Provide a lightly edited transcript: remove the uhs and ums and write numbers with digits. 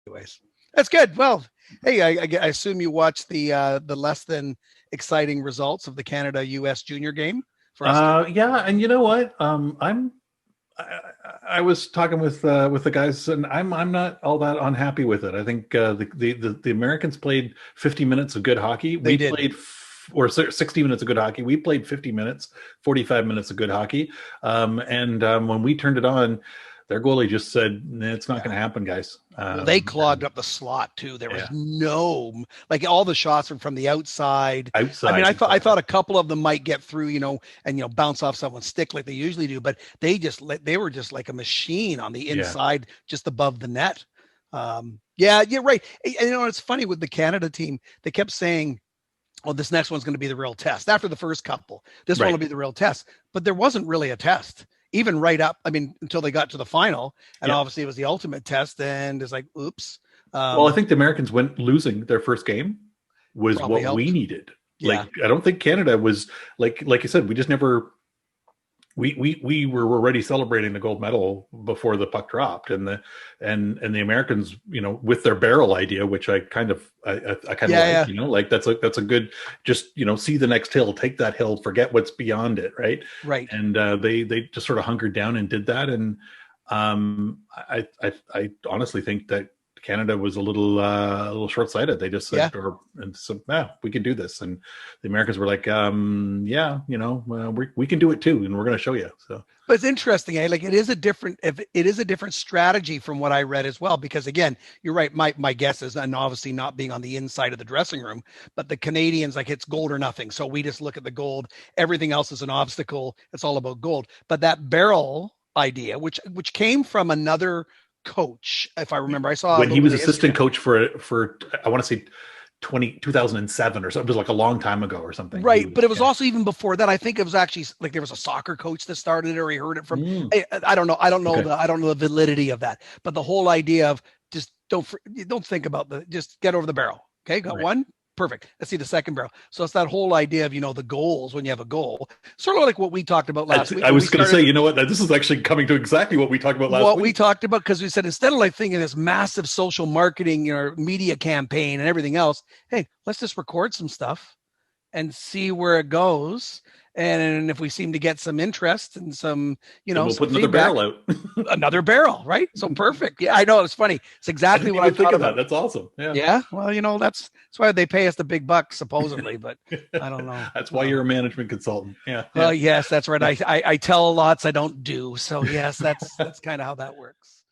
Anyways, that's good. Well, hey, I assume you watched the less than exciting results of the Canada U.S. Junior game for us to. Yeah, and you know what? I, I was talking with the guys, and I'm not all that unhappy with it. I think the Americans played 50 minutes of good hockey. They We did. played or 60 minutes of good hockey. We played 50 minutes, 45 minutes of good hockey. And when we turned it on, their goalie just said, "Nah, it's not Yeah. going to happen, guys." Well, they clogged up the slot too. There was Yeah, no like all the shots were from the outside. I mean, outside I exactly. thought a couple of them might get through, and bounce off someone's stick like they usually do, but they were just like a machine on the Yeah, inside, just above the net. Yeah, you're right. And, it's funny with the Canada team. They kept saying, "Oh, this next one's going to be the real test." After the first couple, this one will right. be the real test. But there wasn't really a test, even right up. I mean, until they got to the final, and Yeah. obviously it was the ultimate test. And it's like, oops, Well, I um, think the Americans went losing their first game was probably what we helped. needed. Yeah, Like, I don't think Canada was like you said, we just never we were already celebrating the gold medal before the puck dropped, and the Americans, with their barrel idea, which I kind of yeah, like, yeah, like that's a good, just see the next hill, take that hill, forget what's beyond it, right? right. And they just sort of hunkered down and did that, and I honestly think that Canada was a little short-sighted. They just Yeah. said, yeah, we can do this, and the Americans were like, yeah, we can do it too, and we're going to show you. So But it's interesting, eh? Like it is a different strategy from what I read as well. Because again, you're right. My guess is, and obviously not being on the inside of the dressing room, but the Canadians, like, it's gold or nothing. So we just look at the gold. Everything else is an obstacle. It's all about gold. But that barrel idea, which came from another coach, if I remember, I saw a when he little bit was of history assistant on it. coach for I want to say 2007 or something, it was like a long time ago or something. He Right, but was, it was yeah. also even before that. I think it was actually like there was a soccer coach that started it, or he heard it from. Mm, I don't know. okay, I don't know the validity of that. But the whole idea of just don't think about just get over the barrel. Okay, got right. one. Perfect. Let's see the second barrel. So it's that whole idea of the goals when you have a goal, sort of like what we talked about last week I when we was going to say, started. you know what, this is actually coming to exactly what we talked about last What we week. talked about, because we said instead of like thinking this massive social marketing, media campaign and everything else, hey, let's just record some stuff and see where it goes. And if we seem to get some interest and Then we'll some put another barrel feedback, out. another barrel, right? So perfect. Yeah, I know. It's funny. It's I exactly didn't what I even think thought of that. about. That's awesome. Yeah. Yeah. Well, that's why they pay us the big bucks, supposedly, but I don't know. That's why you're a management consultant. Yeah, yeah. Well, yes, that's right. I tell lots I don't do. So yes, that's kind of how that works.